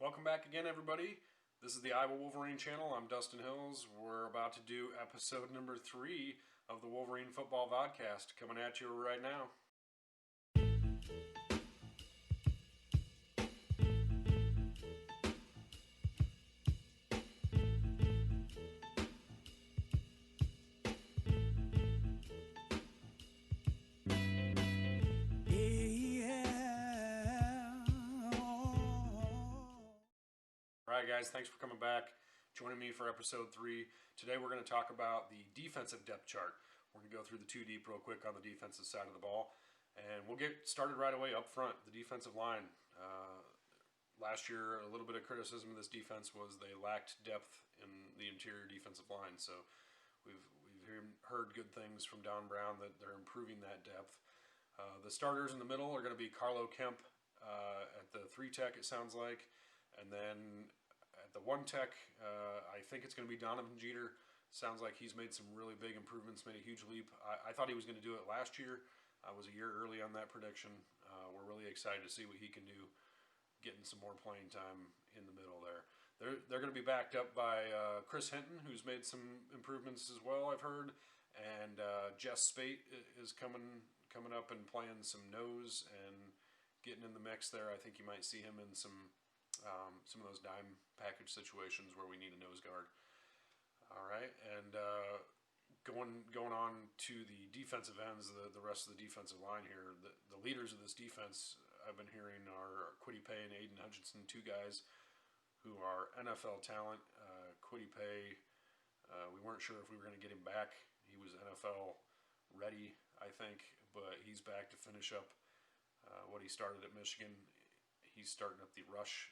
Welcome back again, everybody. This is the Iowa Wolverine channel. I'm Dustin Hills. We're about to do episode number 3 of the Wolverine Football Vodcast, coming at you right now. Alright guys, thanks for coming back, joining me for episode 3. Today we're going to talk about the defensive depth chart. We're going to go through the 2 deep real quick on the defensive side of the ball. And we'll get started right away up front, the defensive line. Last year, a little bit of criticism of this defense was they lacked depth in the interior defensive line. So we've heard good things from Don Brown that they're improving that depth. The starters in the middle are going to be Carlo Kemp at the 3 tech, it sounds like. And then at the 1 tech, I think it's going to be Donovan Jeter. Sounds like he's made some really big improvements, made a huge leap. I thought he was going to do it last year. I was a year early on that prediction. We're really excited to see what he can do, getting some more playing time in the middle there. They're going to be backed up by Chris Hinton, who's made some improvements as well, I've heard. And Jess Spate is coming up and playing some nose and getting in the mix there. I think you might see him in some of those dime package situations where we need a nose guard. All right, and going on to the defensive ends, the rest of the defensive line here, the leaders of this defense I've been hearing are Kwity Paye and Aiden Hutchinson, 2 guys who are NFL talent. Kwity Paye, we weren't sure if we were going to get him back. He was NFL ready, I think, but he's back to finish up what he started at Michigan. He's starting up the rush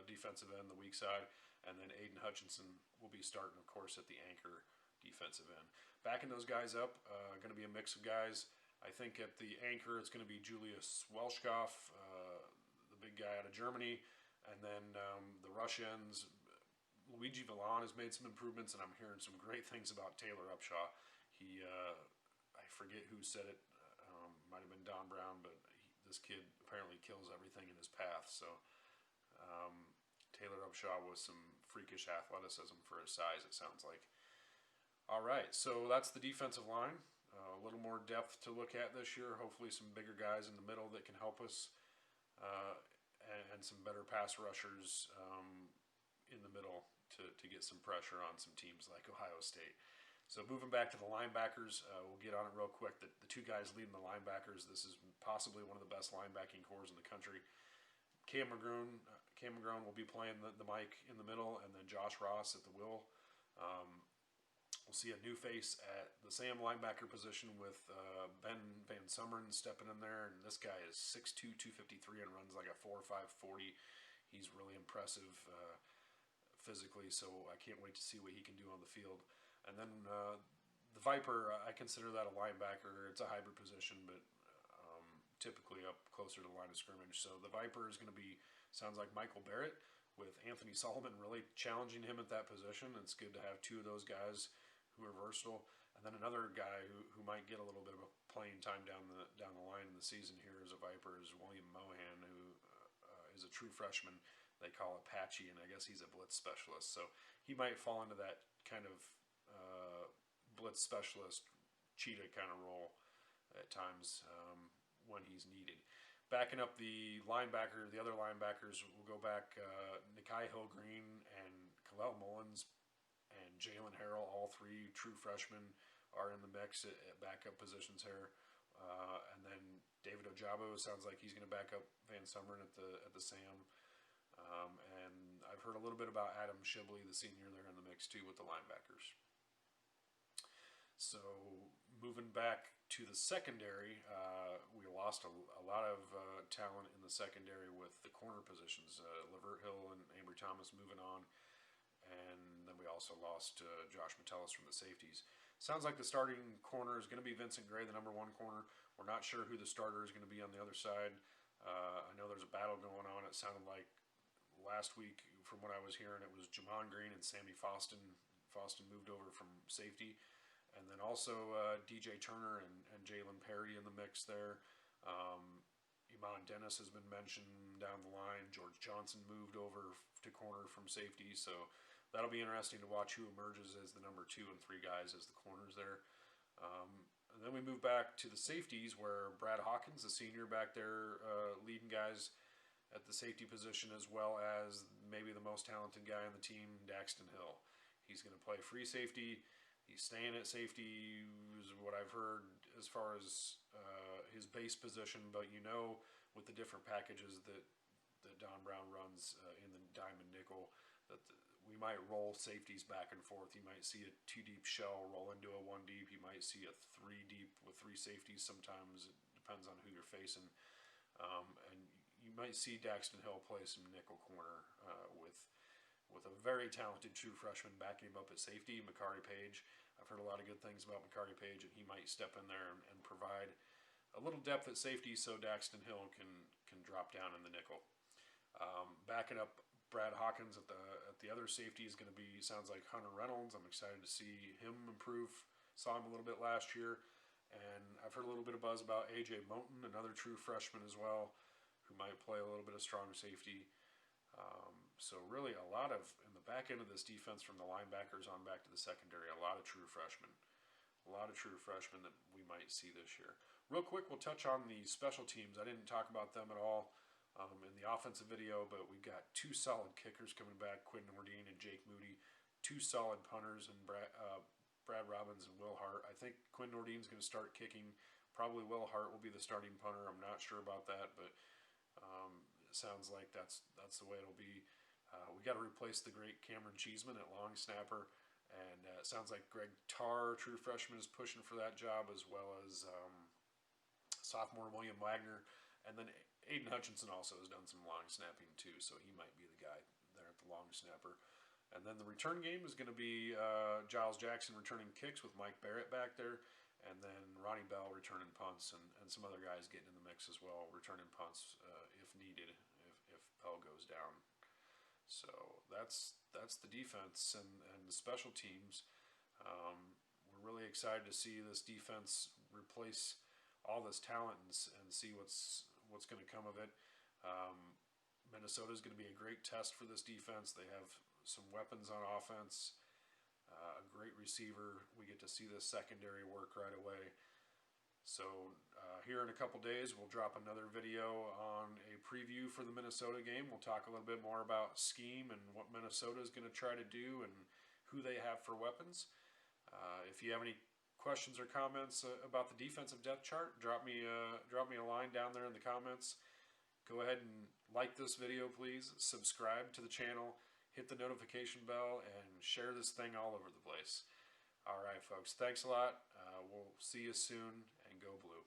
defensive end, the weak side, and then Aiden Hutchinson will be starting, of course, at the anchor defensive end. Backing those guys up, going to be a mix of guys. I think at the anchor, it's going to be Julius Welschkoff, the big guy out of Germany, and then the rush ends. Luigi Villon has made some improvements, and I'm hearing some great things about Taylor Upshaw. I forget who said it, might have been Don Brown, but this kid apparently kills everything in his path. So Taylor Upshaw with some freakish athleticism for his size, it sounds like. All right, so that's the defensive line. A little more depth to look at this year. Hopefully some bigger guys in the middle that can help us, and some better pass rushers in the middle to get some pressure on some teams like Ohio State. So moving back to the linebackers, we'll get on it real quick. The 2 guys leading the linebackers, this is possibly one of the best linebacking corps in the country. Cam McGrone will be playing the mic in the middle, and then Josh Ross at the will. We'll see a new face at the Sam linebacker position with Ben Van Summeren stepping in there, and this guy is 6'2", 253, and runs like a 4.5 40. He's really impressive physically, so I can't wait to see what he can do on the field. And then the Viper, I consider that a linebacker. It's a hybrid position, but typically up closer to the line of scrimmage. So the Viper is going to be, sounds like Michael Barrett, with Anthony Sullivan really challenging him at that position. It's good to have 2 of those guys who are versatile. And then another guy who might get a little bit of a playing time down the line in the season here as a Viper is William Mohan, who is a true freshman. They call it Patchy, and I guess he's a blitz specialist. So he might fall into that kind of blitz specialist, cheetah kind of role at times when he's needed. Backing up the other linebackers, we'll go back Nikai Hill-Green and Khalil Mullins and Jalen Harrell, all 3 true freshmen, are in the mix at backup positions here. And then David Ojabo sounds like he's going to back up Van Summeren at the Sam. And I've heard a little bit about Adam Shibley, the senior, there in the mix too with the linebackers. So moving back to the secondary, we lost a lot of talent in the secondary with the corner positions. Lavert Hill and Ambry Thomas moving on. And then we also lost Josh Metellus from the safeties. Sounds like the starting corner is going to be Vincent Gray, the number 1 corner. We're not sure who the starter is going to be on the other side. I know there's a battle going on. It sounded like last week, from what I was hearing, it was Jamon Green and Sammy Foston. Foston moved over from safety. And then also DJ Turner and Jalen Perry in the mix there. Iman Dennis has been mentioned down the line. George Johnson moved over to corner from safety, so that'll be interesting to watch who emerges as the number 2 and 3 guys as the corners there. And then we move back to the safeties, where Brad Hawkins, the senior back there, leading guys at the safety position, as well as maybe the most talented guy on the team, Daxton Hill. He's going to play free safety. He's staying at safety, is what I've heard as far as his base position. But with the different packages that Don Brown runs in the dime and nickel, that we might roll safeties back and forth. You might see a 2-deep shell roll into a 1-deep. You might see a 3-deep with 3 safeties. Sometimes it depends on who you're facing. And you might see Daxton Hill play some nickel corner with a very talented true freshman backing him up at safety, McCarty Page. I've heard a lot of good things about McCarty Page, and he might step in there and provide a little depth at safety so Daxton Hill can drop down in the nickel. Backing up Brad Hawkins at the other safety is going to be, sounds like, Hunter Reynolds. I'm excited to see him improve. Saw him a little bit last year. And I've heard a little bit of buzz about A.J. Moten, another true freshman as well, who might play a little bit of strong safety. So really a lot of, in the back end of this defense, from the linebackers on back to the secondary, a lot of true freshmen. A lot of true freshmen that we might see this year. Real quick, we'll touch on the special teams. I didn't talk about them at all in the offensive video, but we've got 2 solid kickers coming back, Quinn Nordine and Jake Moody. 2 solid punters, and Brad Robbins and Will Hart. I think Quinn Nordine's going to start kicking. Probably Will Hart will be the starting punter. I'm not sure about that, but it sounds like that's the way it'll be. We got to replace the great Cameron Cheeseman at long snapper, and it sounds like Greg Tarr, true freshman, is pushing for that job, as well as sophomore William Wagner, and then Aiden Hutchinson also has done some long snapping too, so he might be the guy there at the long snapper. And then the return game is going to be Giles Jackson returning kicks with Mike Barrett back there, and then Ronnie Bell returning punts, and some other guys getting in the mix as well, returning punts if needed, if Bell goes down. So that's the defense and the special teams. We're really excited to see this defense replace all this talent and see what's going to come of it. Minnesota is going to be a great test for this defense. They have some weapons on offense, a great receiver. We get to see this secondary work right away. So here in a couple days, we'll drop another video on a preview for the Minnesota game. We'll talk a little bit more about scheme and what Minnesota is going to try to do and who they have for weapons. If you have any questions or comments about the defensive depth chart, drop me a line down there in the comments. Go ahead and like this video, please. Subscribe to the channel. Hit the notification bell and share this thing all over the place. All right, folks. Thanks a lot. We'll see you soon, and go blue.